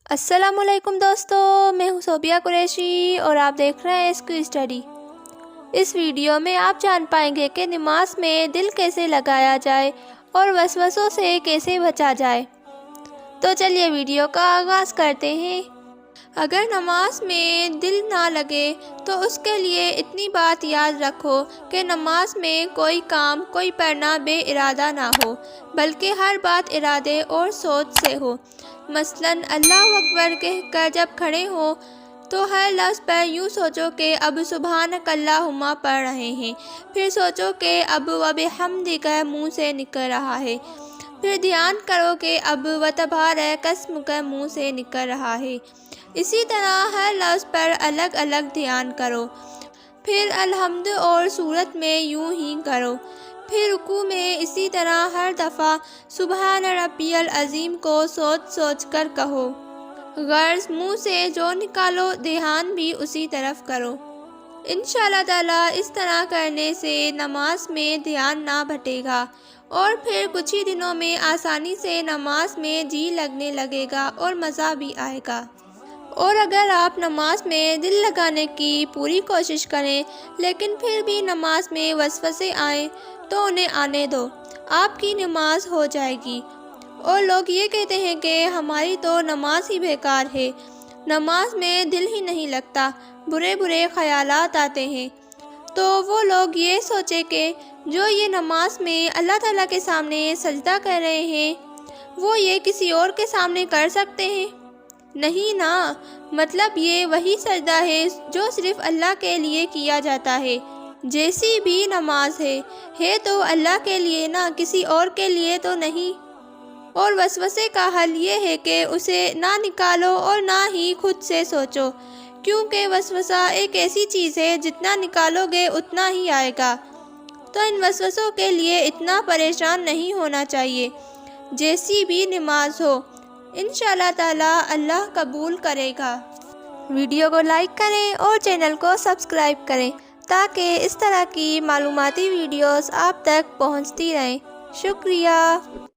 السلام علیکم دوستو، میں ہوں صوبیہ قریشی اور آپ دیکھ رہے ہیں اسکو اسٹڈی۔ اس ویڈیو میں آپ جان پائیں گے کہ نماز میں دل کیسے لگایا جائے اور وسوسوں سے کیسے بچا جائے۔ تو چلیے ویڈیو کا آغاز کرتے ہیں۔ اگر نماز میں دل نہ لگے تو اس کے لیے اتنی بات یاد رکھو کہ نماز میں کوئی کام کوئی پڑھنا بے ارادہ نہ ہو، بلکہ ہر بات ارادے اور سوچ سے ہو۔ مثلاً اللہ اکبر کہہ کر جب کھڑے ہو تو ہر لفظ پر یوں سوچو کہ اب سبحانک اللہم پڑھ رہے ہیں، پھر سوچو کہ اب وبحمدک منہ سے نکل رہا ہے، پھر دھیان کرو کہ اب وتبارک اسمک منہ سے نکل رہا ہے۔ اسی طرح ہر لفظ پر الگ الگ دھیان کرو، پھر الحمد اور سورت میں یوں ہی کرو، پھر رکوع میں اسی طرح ہر دفعہ سبحان ربی العظیم کو سوچ سوچ کر کہو۔ غرض منہ سے جو نکالو دھیان بھی اسی طرف کرو۔ انشاءاللہ تعالی اس طرح کرنے سے نماز میں دھیان نہ بھٹکے گا اور پھر کچھ ہی دنوں میں آسانی سے نماز میں جی لگنے لگے گا اور مزہ بھی آئے گا۔ اور اگر آپ نماز میں دل لگانے کی پوری کوشش کریں لیکن پھر بھی نماز میں وسوسے آئیں تو انہیں آنے دو، آپ کی نماز ہو جائے گی۔ اور لوگ یہ کہتے ہیں کہ ہماری تو نماز ہی بیکار ہے، نماز میں دل ہی نہیں لگتا، برے برے خیالات آتے ہیں۔ تو وہ لوگ یہ سوچیں کہ جو یہ نماز میں اللہ تعالیٰ کے سامنے سجدہ کر رہے ہیں وہ یہ کسی اور کے سامنے کر سکتے ہیں؟ نہیں نا، مطلب یہ وہی سجدہ ہے جو صرف اللہ کے لیے کیا جاتا ہے۔ جیسی بھی نماز ہے تو اللہ کے لیے نا، کسی اور کے لیے تو نہیں۔ اور وسوسے کا حل یہ ہے کہ اسے نہ نکالو اور نہ ہی خود سے سوچو، کیونکہ وسوسہ ایک ایسی چیز ہے جتنا نکالو گے اتنا ہی آئے گا۔ تو ان وسوسوں کے لیے اتنا پریشان نہیں ہونا چاہیے۔ جیسی بھی نماز ہو انشاءاللہ تعالی اللہ قبول کرے گا۔ ویڈیو کو لائک کریں اور چینل کو سبسکرائب کریں تاکہ اس طرح کی معلوماتی ویڈیوز آپ تک پہنچتی رہیں۔ شکریہ۔